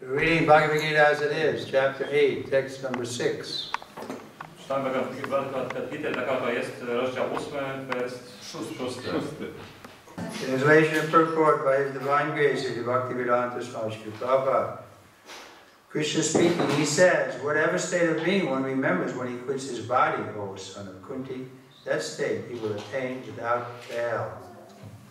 We're reading Bhagavad Gita as it is, chapter 8, text number 6. Czytamy Bhagavad Gita, taka to jest, rozdział 8, werset 6. Translation and purport by His Divine Grace of Bhaktivedanta Swami Srila Prabhupada. Krishna speaking, he says, whatever state of being one remembers when he quits his body, O son of Kunti, that state he will attain without fail.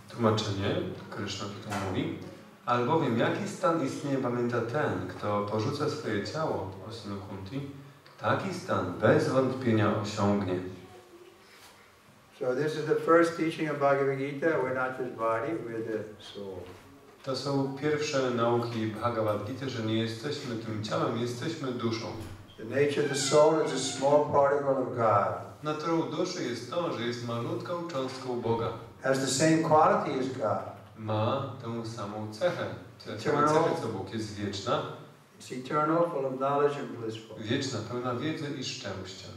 Tłumaczenie, Kryszna tutaj mówi, albowiem jaki stan istnienia pamięta ten, kto porzuca swoje ciało, o synu Kunti, taki stan bez wątpienia osiągnie. So this is the first teaching of Bhagavad Gita. We're not this body, we're the soul. To są pierwsze nauki Bhagavad Gita, że nie jesteśmy tym ciałem, jesteśmy duszą. The nature of the soul is a small particle of God. Naturą duszy jest to, że jest malutką cząstką Boga. Has the same quality as God. Ma tę samą cechę. Tę samą cechę co Bóg. Jest wieczna. It's eternal, full of knowledge and blissful. Wieczna, pełna wiedzy i szczęścia.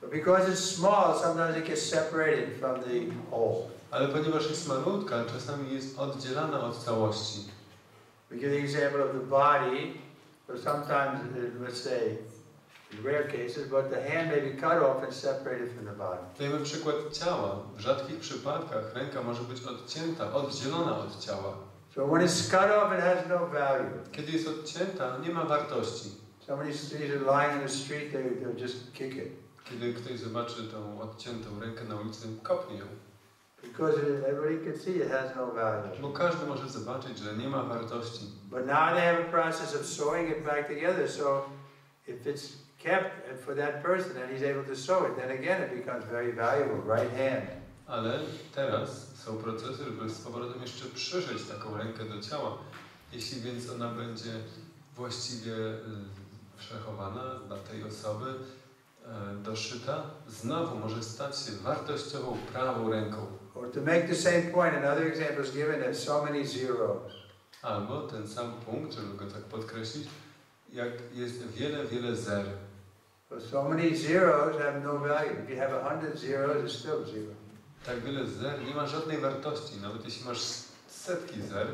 But because it's small, sometimes it gets separated from the whole. Ale ponieważ jest malutka, czasami jest oddzielana od całości. We give the example of the body, or sometimes, let's say, in rare cases, but the hand may be cut off and separated from the body. Dajmy przykład ciała. W rzadkich przypadkach ręka może być odcięta, oddzielona od ciała. So when it's cut off, it has no value. Kiedy jest odcięta, nie ma wartości. Somebody sees it lying in the street, they'll just kick it. Kiedy ktoś zobaczy tą odciętą rękę na ulicy, kopnie ją. Because everybody can see it has no value. Bo każdy może zobaczyć, że nie ma wartości. But now they have a process of sewing it back together, so if it's kept for that person and he's able to sew it, then again it becomes very valuable, right hand. Ale teraz są procesy, żeby z powrotem jeszcze przyszyć taką rękę do ciała. Jeśli więc ona będzie właściwie przechowana dla tej osoby, doszyta, znowu może stać się wartościową prawą ręką. Or to make the same point, another example is given as so many zeros. Albo ten sam punkt, żeby go tak podkreślić, jak jest wiele zer. So many zeros have no value. If you have 100 zeros, it's still zero. Tak wiele zer nie ma żadnej wartości. Nawet jeśli masz setki zer,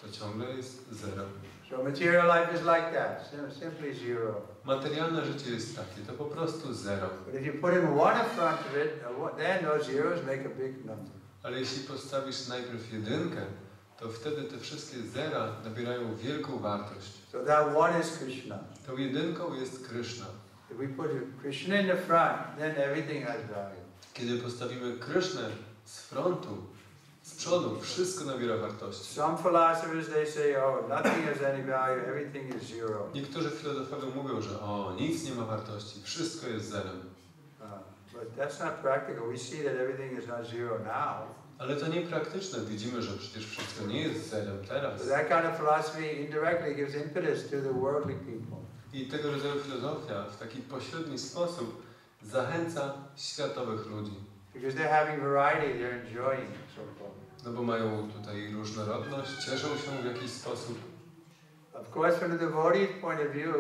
to ciągle jest zero. So material life is like that, simply zero. Materialne życie jest takie, to po prostu zero. But if you put in one in front of it, then those zeros make a big number. Ale jeśli postawisz najpierw jedynkę, to wtedy te wszystkie zera nabierają wielką wartość. So that one is Krishna. Tą jedynką jest Kryszna. If we put Krishna in the front, then everything has value. Kiedy postawimy Krysznę z frontu, z przodu, wszystko nabiera wartości. Some philosophers, they say, oh, nothing has any value, everything is zero. Niektórzy filozofowie mówią, że nic nie ma wartości, wszystko jest zerem. But that's not practical. We see that everything is not zero now. Ale to niepraktyczne. Widzimy, że przecież wszystko nie jest zerem teraz. So that kind of philosophy indirectly gives impetus to the worldly people. I tego rodzaju filozofia w taki pośredni sposób zachęca światowych ludzi. Because they're having variety, they're enjoying it so far. No bo mają tutaj różnorodność, cieszą się w jakiś sposób. Of course, from the devotee's point of view,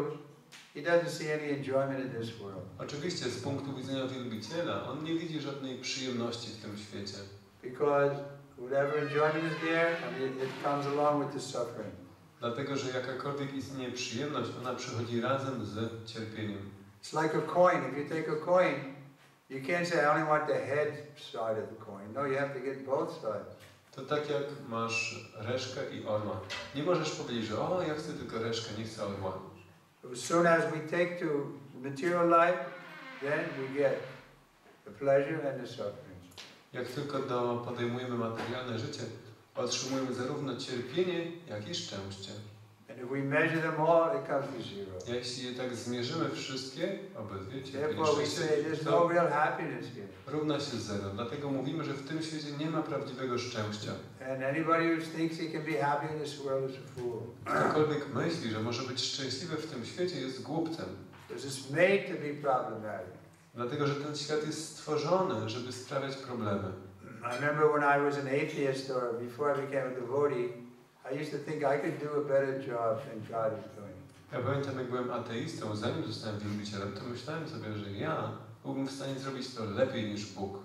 he doesn't see any enjoyment in this world. Oczywiście z punktu widzenia wielbiciela, on nie widzi żadnej przyjemności w tym świecie. Because whatever enjoyment is there, it comes along with the suffering. Dlatego, że jakakolwiek istnieje przyjemność, ona przychodzi razem z cierpieniem. It's like a coin. If you take a coin, you can't say, I only want the head side of the coin. No, you have to get both sides. To tak jak masz reszkę i orła. Nie możesz powiedzieć, że ja chcę tylko reszkę, nie chcę orła. As soon as we take to material life, then we get the pleasure and the suffering. Jak tylko podejmujemy materialne życie, otrzymujemy zarówno cierpienie, jak i szczęście. And if we measure them all, it comes to zero. Jeśli je tak zmierzymy wszystkie, obydwie cierpienie Therefore we szczęście, say there's no real happiness here. równa się zero. Dlatego mówimy, że w tym świecie nie ma prawdziwego szczęścia. And anybody who thinks he can be happy in this world is a fool. Ktokolwiek myśli, że może być szczęśliwy w tym świecie, jest głupcem. Because it's made to be problematic. Dlatego, że ten świat jest stworzony, żeby sprawiać problemy. I remember when I was an atheist, or before I became a devotee, I used to think I could do a better job than God is doing. Ja pamiętam, jak byłem ateistą, zanim zostałem wielbicielem, to myślałem sobie, że ja byłbym w stanie zrobić to lepiej niż Bóg.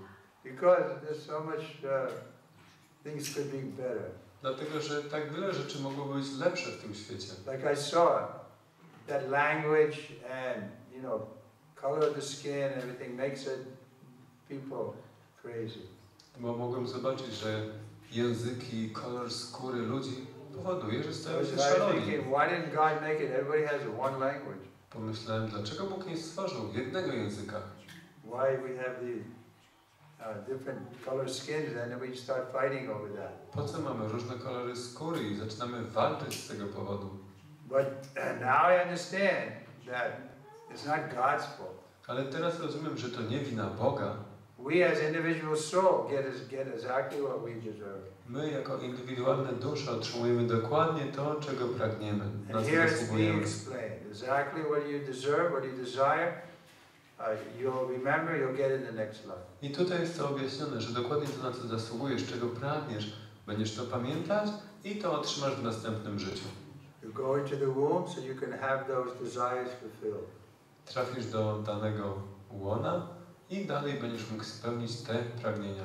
Because there's so much things could be better. Dlatego, że tak wiele rzeczy mogło być lepsze w tym świecie. Like I saw that language and, you know, color of the skin, everything makes it people crazy. Bo mogłem zobaczyć, że języki, kolor skóry ludzi powoduje, że stają się szaloni. Why didn't God make it? Everybody has one language. Pomyślałem, dlaczego Bóg nie stworzył jednego języka? Why we have the different color skins and then we start fighting over that. Po co mamy różne kolory skóry i zaczynamy walczyć z tego powodu? But now I understand that it's not God's fault. Ale teraz rozumiem, że to nie wina Boga. We as individual soul get exactly what we deserve. My jako indywidualne dusze otrzymujemy dokładnie to, czego pragniemy, na And co here it's being zasługujemy. explained. Exactly what you deserve, what you desire, you'll remember, you'll get in the next life. I tutaj jest to objaśnione, że dokładnie to, na co zasługujesz, czego pragniesz, będziesz to pamiętać i to otrzymasz w następnym życiu. You go into the womb so you can have those desires fulfilled. Trafisz do danego łona i dalej będziesz mógł spełnić te pragnienia.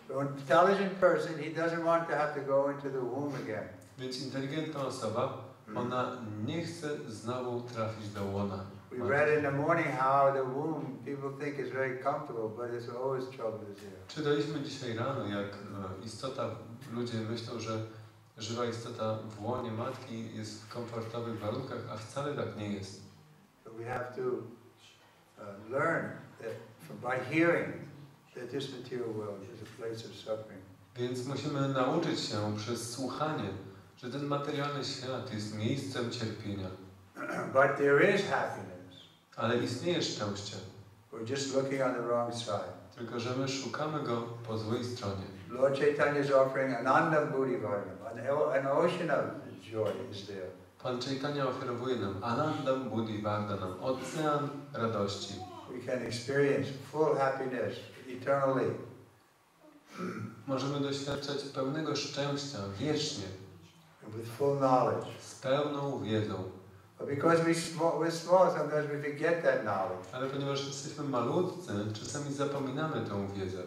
So an intelligent person, he doesn't want to have to go into the womb again. Więc inteligentna osoba, ona nie chce znowu trafić do łona. We read in the morning how the womb, people think is very comfortable, but it's always trouble is there. Czytaliśmy dzisiaj rano, jak istota, ludzie myślą, że żywa istota w łonie matki jest w komfortowych warunkach, a wcale tak nie jest. So we have to learn that by hearing that this material world is a place of suffering. Więc musimy nauczyć się przez słuchanie, że ten materialny świat jest miejscem cierpienia. But there is happiness. Ale istnieje szczęście. We're just looking on the wrong side. Tylko że my szukamy go po złej stronie. Lord Chaitanya is offering Ananda Buddhi Varnam, an ocean of joy is there. Pan Chaitanya oferuje nam Anandam Buddhi Vardhanam, ocean radości. We can experience full happiness eternally. Możemy doświadczać pełnego szczęścia wiecznie, With full knowledge. z pełną wiedzą. But because we're small, sometimes we forget that knowledge. Ale ponieważ jesteśmy malutcy, czasami zapominamy tę wiedzę.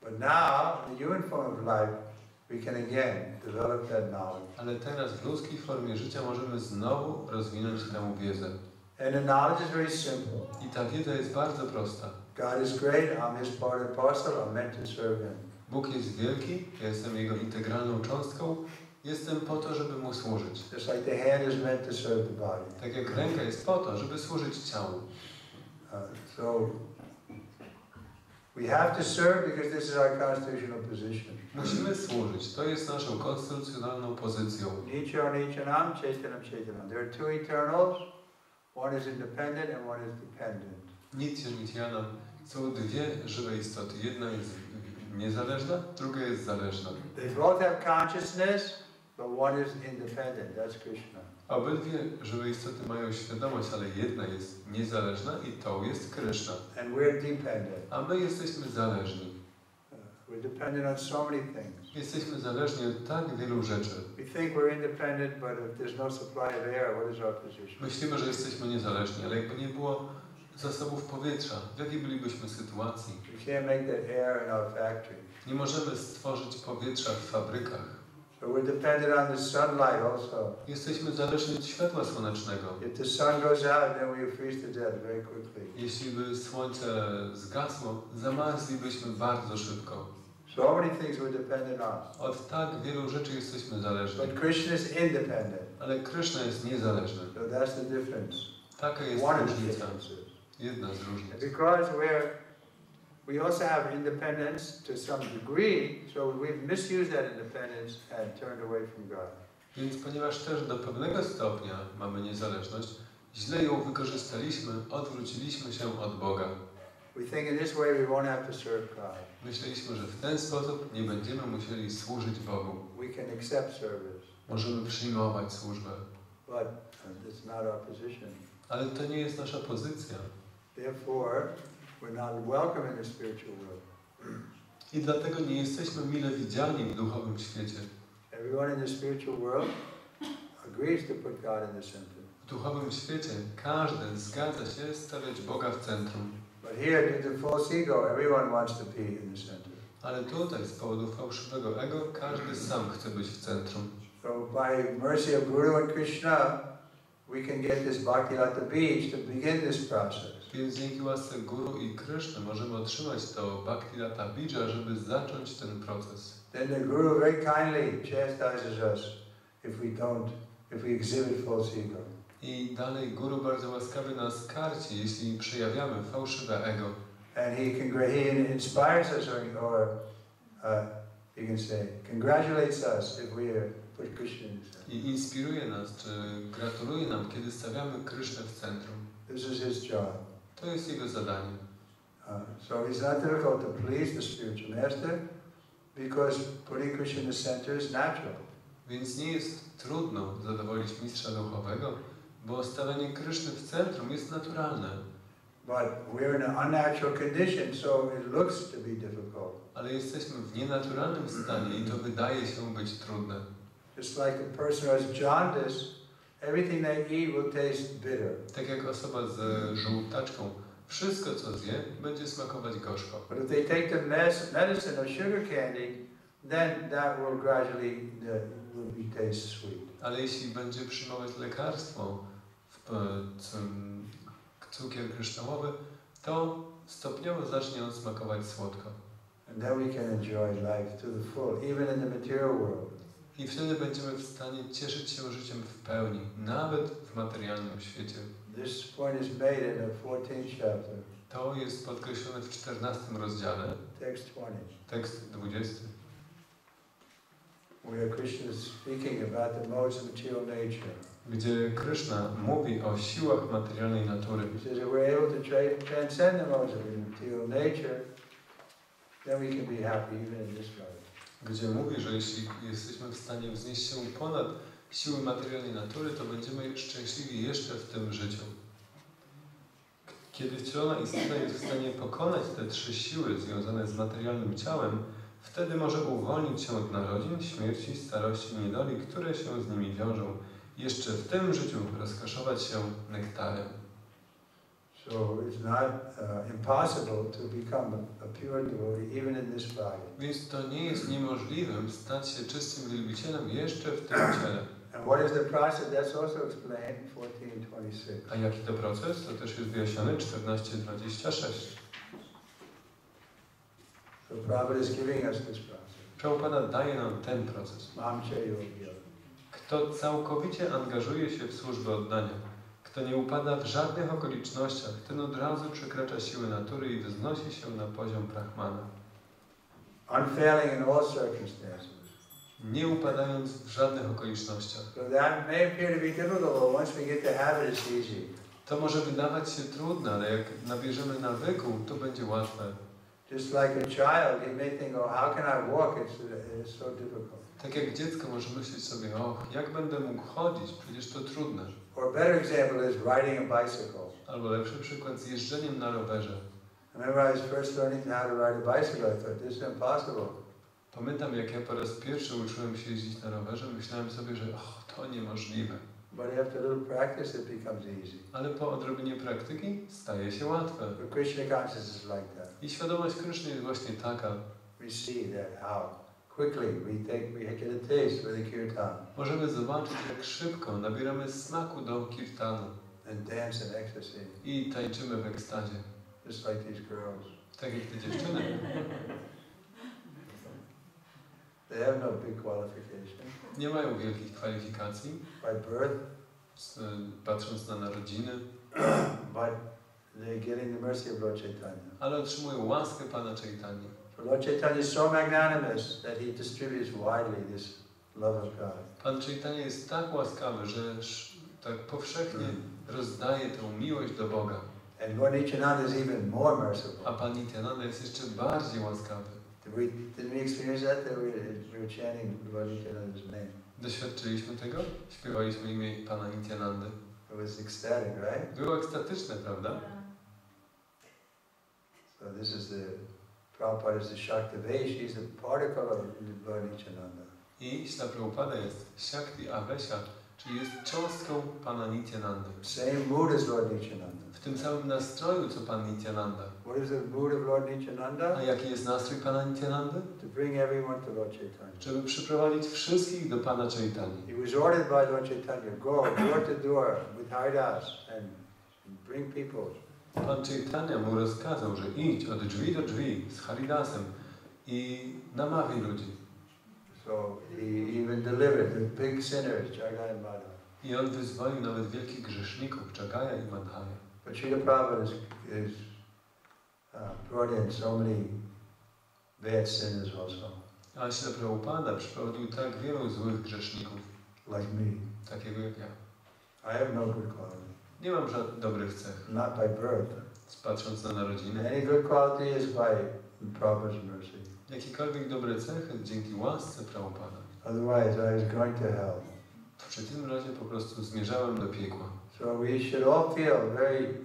But now, in the human form of life, we can again develop that knowledge. Ale teraz w ludzkiej formie życia możemy znowu rozwinąć tę wiedzę. And the knowledge is very simple. I ta wiedza jest bardzo prosta. God is great, I'm His part and parcel, I'm meant to serve Him. Bóg jest wielki, ja jestem Jego integralną cząstką, jestem po to, żeby Mu służyć. Just like the hand is meant to serve the body. Tak jak ręka jest po to, żeby służyć ciału. So we have to serve because this is our constitutional position. Musimy służyć. To jest naszą konstytucjonalną pozycją. Nichanam, Chaitanam. There are two eternals. One is independent and one is dependent. Nityanam. Są dwie żywe istoty. Jedna jest niezależna, druga jest zależna. They both have consciousness, but one is independent. That's Kryszna. Obydwie żywe istoty mają świadomość, ale jedna jest niezależna i to jest Kryszna. And we're dependent. A my jesteśmy zależni. We're dependent on so many things. Jesteśmy zależni od tak wielu rzeczy. We think we're independent, but if there's no supply of air, what is our position? Myślimy, że jesteśmy niezależni, ale jakby nie było zasobów powietrza, w jakiej bylibyśmy sytuacji? We can't make that air in our factory. Nie możemy stworzyć powietrza w fabrykach. So we're dependent on the sunlight also. Jesteśmy zależni od światła słonecznego. If the sun goes out, then we freeze to death very quickly. Jeśli by słońce zgasło, zamarzlibyśmy bardzo szybko. So many things we're dependent on. Od tak wielu rzeczy jesteśmy zależni. But Krishna is independent. Ale Kryszna jest niezależny. So that's the difference. Taka jest One of the różnica. differences. Jedna z różnic. Because we also have independence to some degree, so we've misused that independence and turned away from God. Więc ponieważ też do pewnego stopnia mamy niezależność, źle ją wykorzystaliśmy, odwróciliśmy się od Boga. We think in this way we won't have to serve God. Myśleliśmy, że w ten sposób nie będziemy musieli służyć Bogu. We can accept service. Możemy przyjmować służbę. But it's not our position. Ale to nie jest nasza pozycja. Therefore, we're not welcome in the spiritual world. I dlatego nie jesteśmy mile widziani w duchowym świecie. Everyone in the spiritual world agrees to put God in the center. W duchowym świecie każdy zgadza się stawiać Boga w centrum. But here, due to false ego, everyone wants to be in the center. Ale tutaj z powodu fałszywego ego każdy sam chce być w centrum. So by mercy of Guru and Krishna, we can get this bhakti at the beach to begin this process. Więc dzięki łasce Guru i Kryszny możemy otrzymać to Bhakti Lata Bija, żeby zacząć ten proces. Then the Guru very kindly chastises us if we exhibit false ego. I dalej Guru bardzo łaskawie nas karci, jeśli przejawiamy fałszywe ego. And he inspires us, or you can say, congratulates us if we put Krishna in the center. I inspiruje nas, czy gratuluje nam, kiedy stawiamy Krysznę w centrum. This is his job. To jest jego zadanie. So it's not difficult to please the spiritual master, because putting Krishna in the center is natural. Więc nie jest trudno zadowolić mistrza duchowego, bo stawianie Kryszny w centrum jest naturalne. But we're in an unnatural condition, so it looks to be difficult. Ale jesteśmy w nienaturalnym stanie i to wydaje się być trudne. Just like a person who has jaundice, everything they eat will taste bitter. Tak jak osoba z żółtaczką, wszystko co zje będzie smakować gorzko. But if they take the medicine of sugar candy, then that will gradually taste sweet. Ale jeśli będzie przyjmować lekarstwo, cukier kryształowy, to stopniowo zacznie on smakować słodko. And then we can enjoy life to the full, even in the material world. I wtedy będziemy w stanie cieszyć się życiem w pełni, nawet w materialnym świecie. This point is made in the 14th chapter. To jest podkreślone w 14 rozdziale, Text 20. tekst 20. Where Krishna is speaking about the modes of material nature. Gdzie Kryszna mówi o siłach materialnej natury. He says if we're able to transcend the modes of material nature, then we can be happy even in this life. Gdzie mówi, że jeśli jesteśmy w stanie wznieść się ponad siły materialnej natury, to będziemy szczęśliwi jeszcze w tym życiu. Kiedy wcielona istota jest w stanie pokonać te trzy siły związane z materialnym ciałem, wtedy może uwolnić się od narodzin, śmierci, starości i niedoli, które się z nimi wiążą. Jeszcze w tym życiu rozkoszować się nektarem. So it's not impossible to become a pure devotee even in this body. Więc to nie jest niemożliwym stać się czystym wielbicielem jeszcze w tym ciele. And what is the process? That's also explained in 14:26. A jaki to proces? To też jest wyjaśnione 14:26. So Prabhupada is giving us this process. Prabhupada daje nam ten proces. Kto całkowicie angażuje się w służbę oddania, kto nie upada w żadnych okolicznościach, ten od razu przekracza siły natury i wznosi się na poziom brahmana. Unfailing in all circumstances. Nie upadając w żadnych okolicznościach. So that may appear to be difficult, but once we get the habit, it's easy. To może wydawać się trudne, ale jak nabierzemy nawyku, to będzie łatwe. Just like a child, he may think, oh, how can I walk? It's so difficult. Tak jak dziecko może myśleć sobie, och, jak będę mógł chodzić? Przecież to trudne. Or a better example is riding a bicycle. Albo lepszy przykład z jeżdżeniem na rowerze. I remember I was first learning how to ride a bicycle. I thought, this is impossible. Pamiętam, jak ja po raz pierwszy uczyłem się jeździć na rowerze, myślałem sobie, że to niemożliwe. But after a little practice, it becomes easy. Ale po odrobinie praktyki staje się łatwe. The Krishna consciousness is like that. I świadomość Kryszny jest właśnie taka. We see that how quickly we get a taste for the kirtan. Możemy zobaczyć, jak szybko nabieramy smaku do kirtanu. And dance in ecstasy. I tańczymy w ekstazie. Just like these girls. Tak jak te dziewczyny. They have no big qualification. Nie mają wielkich kwalifikacji. By birth. Patrząc na narodziny. But they're getting the mercy of Lord Chaitanya. Ale otrzymują łaskę Pana Chaitanya. So Lord Chaitanya is so magnanimous that he distributes widely this love of God. Pan Chaitanya jest tak łaskawy, że tak powszechnie rozdaje tę miłość do Boga. And Lord Nityananda is even more merciful. A Pan Nityananda jest jeszcze bardziej łaskawy. Did we experience that? That we were chanting Lord Nityananda's name. Doświadczyliśmy tego? Śpiewaliśmy imię Pana Nityanandy. It was ecstatic, right? Było ekstatyczne, prawda? So this is Prabhupada is the Shaktavesh, he's a particle of Lord Nityananda. I Śla Prabhupada jest Shakti Avesha, czyli jest cząstką Pana Nityanandy. Same mood as Lord Nityananda. W tym samym nastroju, co Pan Nityananda. What is the mood of Lord Nityananda? A jaki jest nastrój Pana Nityanandy? To bring everyone to Lord Chaitanya. Żeby przyprowadzić wszystkich do Pana Chaitanya. He was ordered by Lord Chaitanya, go door to door with Haridas and bring people. Pan Chaitanya mu rozkazał, że idź od drzwi do drzwi z Haridasem i namawiaj ludzi. So he even delivered the big sinners, Jagai and Madhava. I on wyzwolił nawet wielkich grzeszników, Jagaya i Madhaya. But Srila Prabhupada is brought in so many bad sinners also. A Śrila Prabhupada przyprowadził tak wielu złych grzeszników, like me. takiego jak ja. I have no good quality. Nie mam żadnych dobrych cech. Not by birth. Patrząc na narodziny. Any good quality is by Prabhupada's mercy. Jakiekolwiek dobre cechy dzięki łasce Prabhupada. Otherwise I was going to hell. W przeciwnym razie po prostu zmierzałem do piekła. So we should all feel very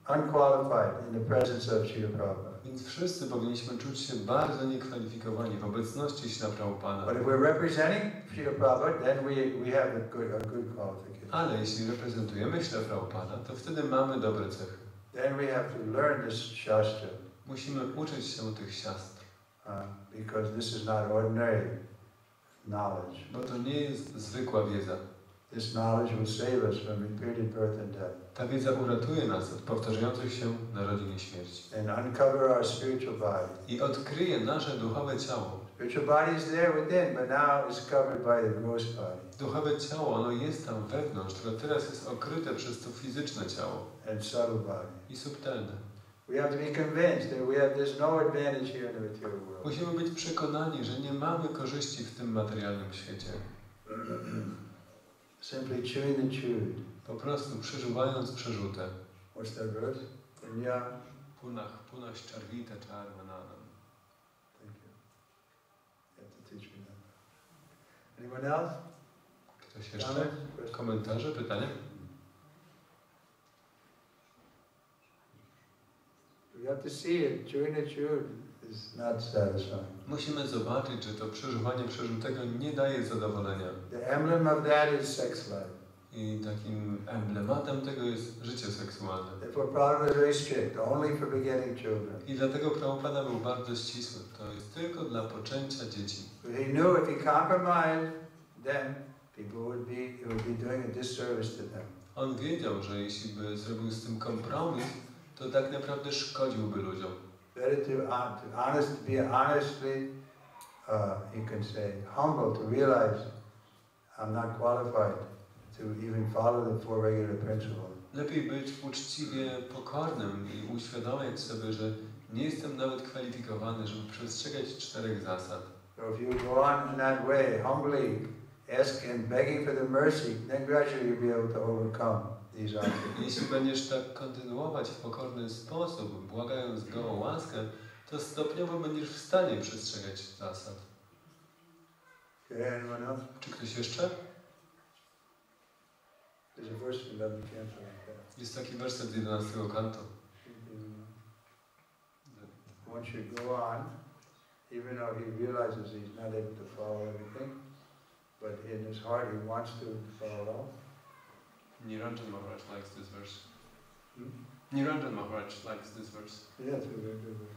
unqualified in the presence of Srila Prabhupada. Więc wszyscy powinniśmy czuć się bardzo niekwalifikowani w obecności Śrila Prabhupada. But if we're representing Srila Prabhupada, then we have a good qualification. Ale jeśli reprezentujemy Śrila Prabhupada, to wtedy mamy dobre cechy. Then we have to learn this shastra. Musimy uczyć się tych siastr. Because this is not ordinary knowledge. Bo to nie jest zwykła wiedza. This knowledge will save us from repeated birth and death. Ta wiedza uratuje nas od powtarzających się narodzin i śmierci. And uncover our spiritual body. I odkryje nasze duchowe ciało. Spiritual body is there within, but now it's covered by the gross body. Duchowe ciało, ono jest tam wewnątrz, które teraz jest okryte przez to fizyczne ciało. And subtle body. I subtelne. We have to be convinced that there's no advantage here in the material world. Musimy być przekonani, że nie mamy korzyści w tym materialnym świecie. Simply chewing the chewed. Po prostu przeżuwając przerzute. What's that verse? Punya. Punah charvita charvananam. Thank you. You have to teach me that. Anyone else? Ktoś jeszcze? Komentarze, pytania? We have to see it. Chewing the chewed is not satisfying. Musimy zobaczyć, że to przeżuwanie przerzutego nie daje zadowolenia. The emblem of that is sex life. I takim emblematem tego jest życie seksualne. Therefore, Prabhupada was very strict, only for begetting children. I dlatego Prabhupada był bardzo ścisły. To jest tylko dla poczęcia dzieci. But he knew if he compromised, then people would be doing a disservice to them. On wiedział, że jeśli by zrobił z tym kompromis, to tak naprawdę szkodziłby ludziom. Better to be honestly, you can say, humble to realize I'm not qualified to even follow the four regular principles. Lepiej być uczciwie pokornym i uświadomić sobie, że nie jestem nawet kwalifikowany, żeby przestrzegać 4 zasad. So if you go on in that way, humbly ask and begging for the mercy, then gradually you'll be able to overcome these obstacles. Jeśli będziesz tak kontynuować w pokorny sposób, błagając Go o łaskę, to stopniowo będziesz w stanie przestrzegać zasad. Okay, anyone else? Czy ktoś jeszcze? There's a verse in 11th canto like that. Jest taki werset z 11 kanto. One should go on, even though he realizes he's not able to follow everything, but in his heart he wants to follow. Niranjan Maharaj likes this verse. Niranjan Maharaj likes this verse. Yeah, it's a very good verse.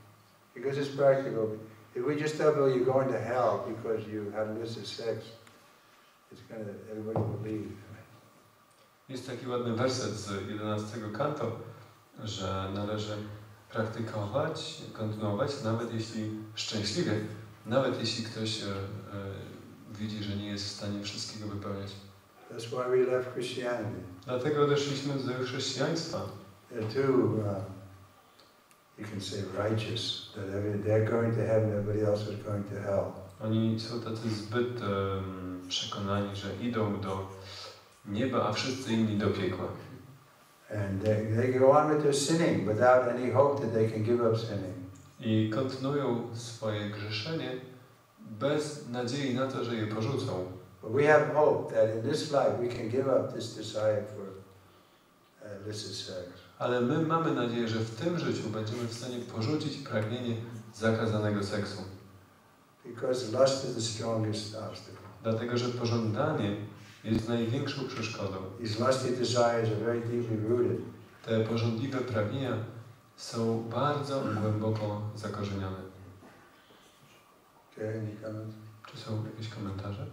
Because it's practical. If we just tell people you're going to hell because you had illicit sex, it's going to, everybody will believe. Jest taki ładny werset z 11 kanto, że należy praktykować, kontynuować, nawet jeśli szczęśliwie, nawet jeśli ktoś widzi, że nie jest w stanie wszystkiego wypełniać. That's why we left Christianity. Dlatego odeszliśmy z chrześcijaństwa. They're too, you can say, righteous, that they're going to heaven, everybody else is going to hell. Oni są tacy zbyt przekonani, że idą do nieba, a wszyscy inni do piekła. And they go on with their sinning without any hope that they can give up sinning. I kontynuują swoje grzeszenie bez nadziei na to, że je porzucą. But we have hope that in this life we can give up this desire for illicit sex. Ale my mamy nadzieję, że w tym życiu będziemy w stanie porzucić pragnienie zakazanego seksu. Because lust is the strongest obstacle. Dlatego, że pożądanie jest największą przeszkodą. These lusty desires are very deeply rooted. Te pożądliwe pragnienia są bardzo głęboko zakorzenione. Okay, any comments? Czy są jakieś komentarze?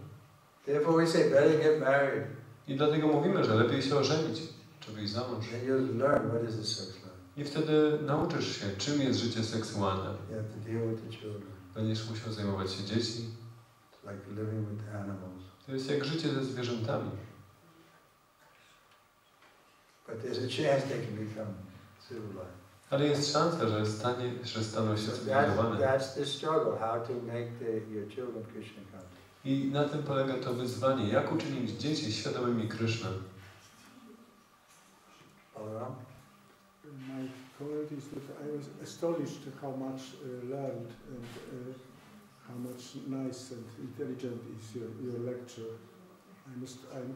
Therefore we say better get married. I dlatego mówimy, że lepiej się ożenić, czy wyjść za mąż. Then you'll learn what is the sex life. I wtedy nauczysz się, czym jest życie seksualne. You have to deal with the children. Będziesz musiał zajmować się dziećmi. It's like living with animals. To jest jak życie ze zwierzętami. But there's a chance they can become civilized. Ale jest szansa, że staną się cywilizowane. That's the struggle, how to make your children Krishna conscious. I na tym polega to wyzwanie, jak uczynić dzieci świadomymi Kryszny. My comment is that I was astonished how much learned and how much nice and intelligent is your lecture. I'm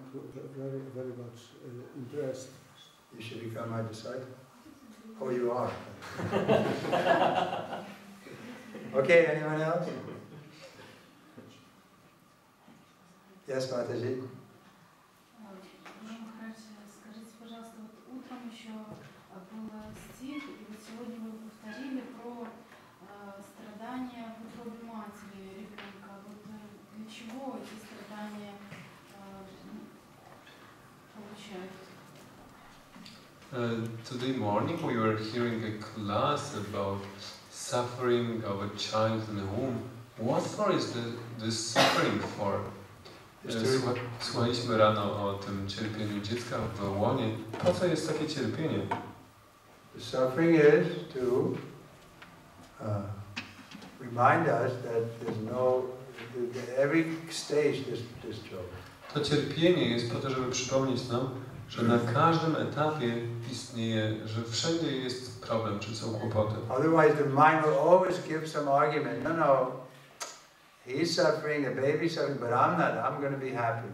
very, very much impressed. You should become my disciple. Oh, you are. Okay, anyone else? Yes, Mataji? Скажите, пожалуйста, вот утром еще был стих, и вот сегодня вы повторили про страдания в утробе матери ребенка. Вот для чего эти страдания получаются? Today morning we were hearing a class about suffering of a child in the womb. What for is this suffering for? Słuchaliśmy rano o tym cierpieniu dziecka w łonie. Po co jest takie cierpienie? The suffering is to remind us that there's no, every stage there's trouble. To cierpienie jest po to, żeby przypomnieć nam, że na każdym etapie istnieje, że wszędzie jest problem, czy są kłopoty. Otherwise the mind will always give some argument. No, he's suffering, the baby's suffering, but I'm not. I'm going to be happy.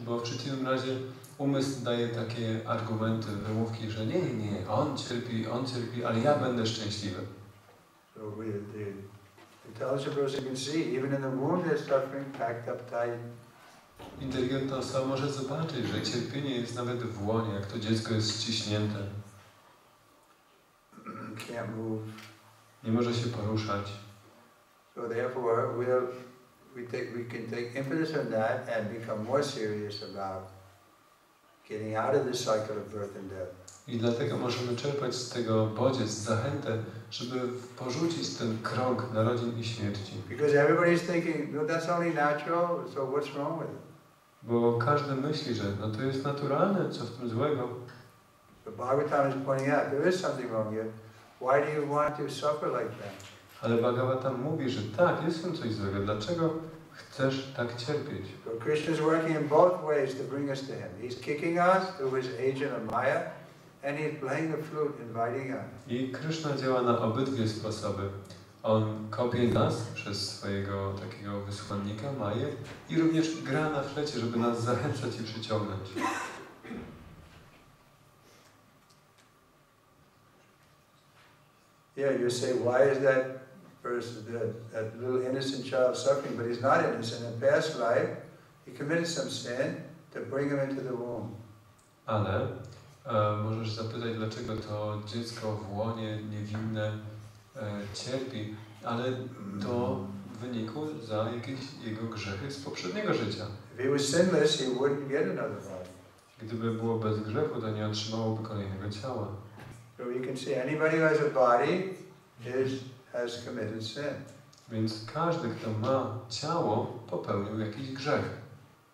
Bo w przeciwnym razie umysł daje takie argumenty, wymówki, że nie, on cierpi, ale ja będę szczęśliwy. So the intelligent person can see, even in the womb there's suffering packed up tight. Inteligentna osoba może zobaczyć, że cierpienie jest nawet w łonie, jak to dziecko jest ściśnięte. Can't move. Nie może się poruszać. So therefore we can take impetus on that and become more serious about getting out of this cycle of birth and death. I dlatego możemy czerpać z tego bodziec, zachętę, żeby porzucić ten krąg narodzin i śmierci. Because everybody's thinking, no, that's only natural, so what's wrong with it? Bo każdy myśli, że no to jest naturalne, co w tym złego. The Bhagavatam is pointing out there is something wrong here. Why do you want to suffer like that? Ale Bhagavatam mówi, że tak, jest w tym coś złego. Dlaczego chcesz tak cierpieć? So Krishna is working in both ways to bring us to Him. He's kicking us through His agent of Maya, and He's playing the flute, inviting us. I Kryszna działa na obydwie sposoby. On kopie nas przez swojego takiego wysłannika, Maję, i również gra na flecie, żeby nas zachęcać i przyciągnąć. Yeah, you say, why is that person, that little innocent child suffering? But he's not innocent. In past life, he committed some sin to bring him into the womb. Ale możesz zapytać, dlaczego to dziecko w łonie niewinne cierpi, ale to w wyniku za jakieś jego grzechy z poprzedniego życia. If he was sinless, he wouldn't get another body. Gdyby było bez grzechu, to nie otrzymałoby kolejnego ciała. So you can see anybody who has a body has committed sin. Więc każdy, kto ma ciało, popełnił jakiś grzech.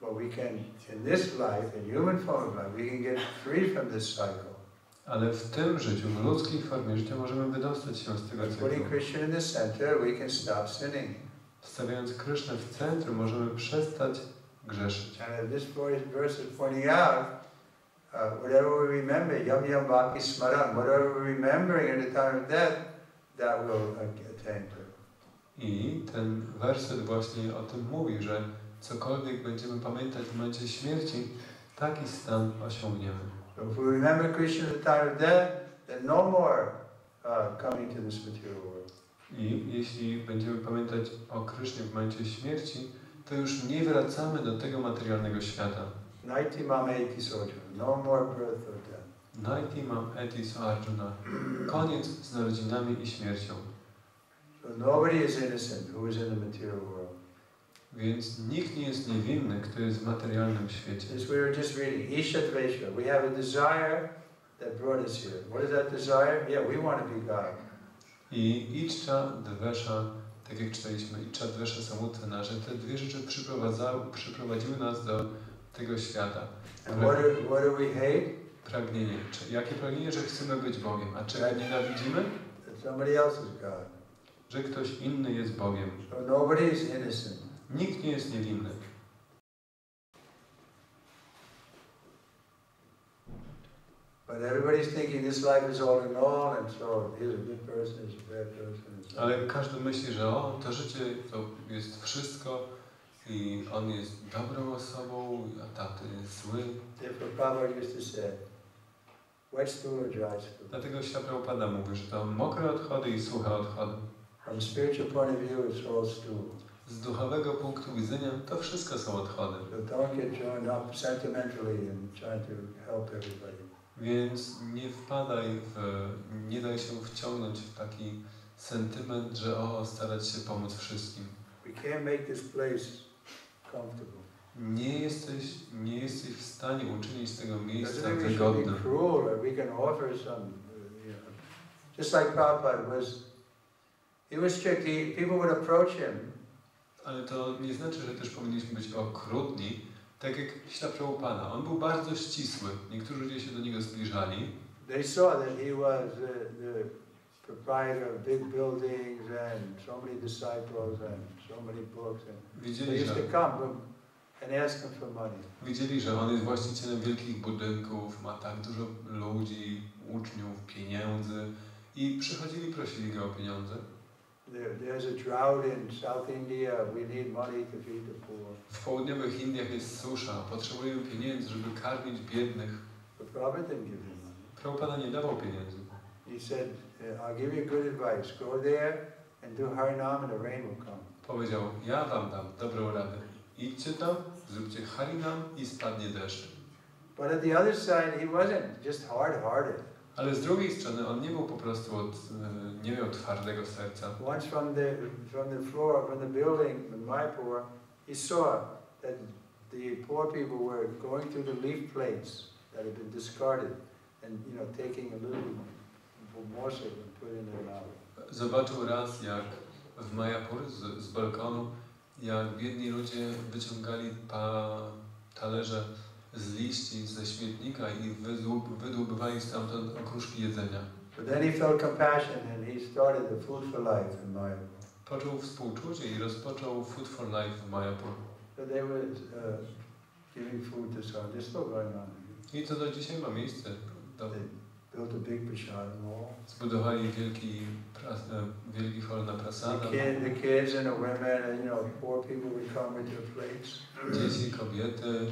But we can, in this life, in human form of life, we can get free from this cycle. Ale w tym życiu, w ludzkiej formie życia, możemy wydostać się z tego cyklu. Putting Krishna in the center, we can stop sinning. Stawiając Krysznę w centrum, możemy przestać grzeszyć. And this verse is pointing out, whatever we remember, yam yam bhakti smaran, whatever we're remembering at the time of death, that will attain to. I ten werset właśnie o tym mówi, że cokolwiek będziemy pamiętać w momencie śmierci, taki stan osiągniemy. So if we remember Krishna at the time of death, then no more coming to this material world. I jeśli będziemy pamiętać o Krysznie w momencie śmierci, to już nie wracamy do tego materialnego świata. Naiti mam etis Arjuna. No more birth or death. Naiti mam etis Arjuna. Koniec z narodzinami i śmiercią. So nobody is innocent who is in the material world. Więc nikt nie jest niewinny, kto jest w materialnym świecie. As we were just reading, Isha Dvesha, we have a desire that brought us here. What is that desire? Yeah, we want to be God. I Iccha Dvesha, tak jak czytaliśmy, Iccha Dvesha Samutthana, że te dwie rzeczy przyprowadziły nas do tego świata. And what do we hate? Pragnienie. Jakie pragnienie? Że chcemy być Bogiem. A czego nienawidzimy? That somebody else is God. Że ktoś inny jest Bogiem. So nobody is innocent. Nikt nie jest niewinny. But everybody's thinking this life is all in all, and so here's a good person, here's a bad person. Ale każdy myśli, że to życie to jest wszystko i on jest dobrą osobą, a tamten jest zły. Therefore, Prabhupada used to say, wet stool or dry stool. Dlatego Śla Prabhupada mówi, że to mokre odchody i suche odchody. From a spiritual point of view, it's all stool. Z duchowego punktu widzenia to wszystko są odchody. So don't get joined up sentimentally and trying to help everybody. Więc nie daj się wciągnąć w taki sentyment, że starać się pomóc wszystkim. We can't make this place comfortable. Nie jesteś w stanie uczynić tego miejsca Doesn't mean we should wygodnym. be cruel, or we can offer some, just like Prabhupada he was strict. People would approach him. Ale to nie znaczy, że też powinniśmy być okrutni, tak jak Śla Prabhupada. On był bardzo ścisły. Niektórzy ludzie się do niego zbliżali. They saw that he was the proprietor of big buildings and so many disciples and so many books. And they used to come and ask him for money. Widzieli, że on jest właścicielem wielkich budynków, ma tak dużo ludzi, uczniów, pieniędzy i przychodzili, prosili go o pieniądze. There's a drought in South India. We need money to feed the poor. W południowych Indiach jest susza. Potrzebujemy pieniędzy, żeby karmić biednych. But Prabhupada didn't give him money. Prabhupada nie dawał pieniędzy. He said, I'll give you good advice. Go there and do Harinam and the rain will come. Powiedział, ja wam dam dobrą radę. Idźcie tam, zróbcie Harinam i spadnie deszcz. But at the other side, he wasn't just hard-hearted. Ale z drugiej strony on nie był po prostu nie miał twardego serca. Once from the floor, from the building in Mayapur, he saw that the poor people were going through the leaf plates that had been discarded and taking a little morsel and put in their mouth. Zobaczył raz, jak w Mayapur z balkonu, jak biedni ludzie wyciągali talerze z liści, ze śmietnika i wydłubywali stamtąd okruszki jedzenia. But then he felt compassion and he started the Food for Life in Mayapur. Poczuł współczucie i rozpoczął Food for Life w Mayapur. So they were giving food to some. They're still going on. I to do dzisiaj ma miejsce. Built a big prasadam hall. Zbudowali wielki hol na prasadam. The kids and the women and poor people would come with their plates. Dzieci, kobiety,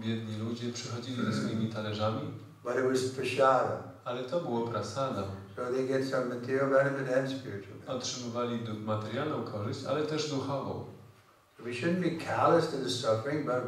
biedni ludzie przychodzili ze swoimi talerzami. But it was prasadam. Ale to było prasadam. So they get some material benefit and spiritual benefit. Otrzymywali materialną korzyść, ale też duchową. We shouldn't be callous to the suffering, but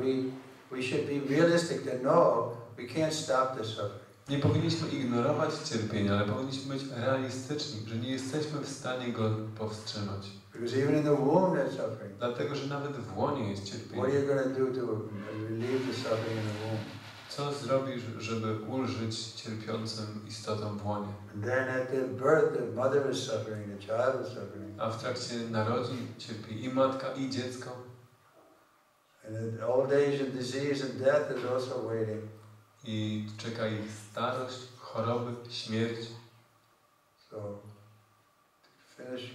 we should be realistic to know we can't stop the suffering. Nie powinniśmy ignorować cierpienia, ale powinniśmy być realistyczni, że nie jesteśmy w stanie go powstrzymać. Because even in the womb there's suffering. Dlatego, że nawet w łonie jest cierpienie. What are you going to do to relieve the suffering in the womb? Co zrobisz, żeby ulżyć cierpiącym istotom w łonie? And then at the birth, the mother is suffering, the child is suffering. A w trakcie narodzin cierpi i matka, i dziecko. And at old age and disease and death is also waiting. I czeka ich starość, choroby, śmierć. So,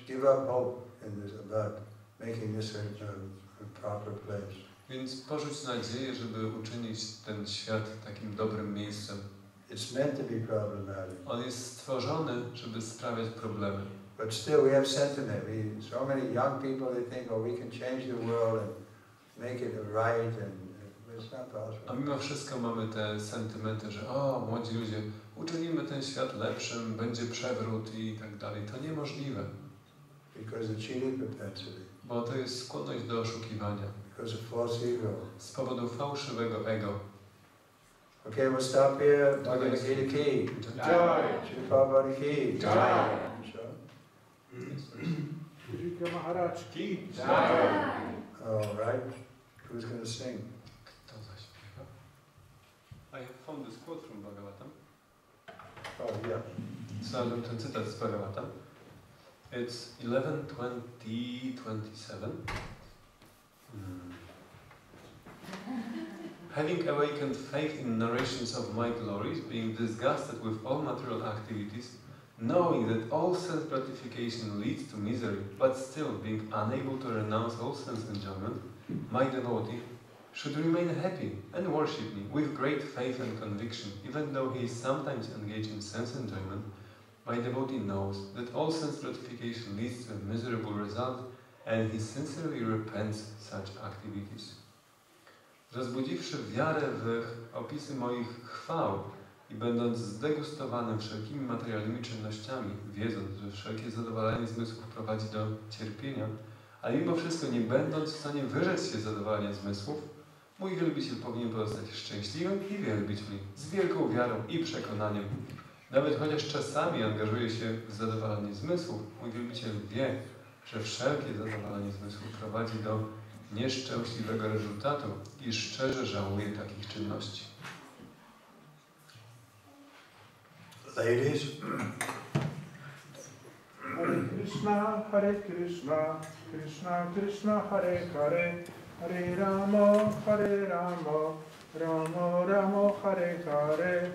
give up hope in this about making this a proper place. Więc porzuć nadzieję, żeby uczynić ten świat takim dobrym miejscem. It's meant to be problematic. On jest stworzony, żeby sprawiać problemy. But still, we have sentiment. So many young people, they think, we can change the world and make it right, and it's not possible. A mimo wszystko mamy te sentymenty, że młodzi ludzie, uczynimy ten świat lepszym, będzie przewrót i tak dalej. To niemożliwe. Because the cheating propensity. Bo to jest skłonność do oszukiwania. Because of false ego. Z powodu fałszywego ego. Okay, we'll stop here. Bhagavad Gita ki. Jai. Shri Prabhupada ki. Jai. Shri Maharaj ki. All right. Who's going to sing? Kto zaśpiewa? I have found this quote from Bhagavatam. Oh, yeah. Znalazłem ten cytat z Bhagavatam. It's 11:20:27. Having awakened faith in narrations of my glories, being disgusted with all material activities, knowing that all self-gratification leads to misery, but still being unable to renounce all sense enjoyment, my devotee should remain happy and worship me with great faith and conviction, even though he is sometimes engaged in sense enjoyment. My devotee knows that all sense gratification leads to a miserable result, and he sincerely repents such activities. Rozbudziwszy wiarę w opisy moich chwał i będąc zdegustowanym wszelkimi materialnymi czynnościami, wiedząc, że wszelkie zadowalanie zmysłów prowadzi do cierpienia, ale mimo wszystko nie będąc w stanie wyrzec się zadowalania zmysłów, mój wielbiciel powinien pozostać szczęśliwym i wielbić mnie z wielką wiarą i przekonaniem. Nawet chociaż czasami angażuje się w zadowalanie zmysłów, mój wielbiciel wie, że wszelkie zadowalanie zmysłów prowadzi do nieszczęśliwego rezultatu i szczerze żałuje takich czynności. Ladies. Hare Krishna, Krishna Krishna, Hare Hare, Hare Rama, Rama Rama, Hare Hare.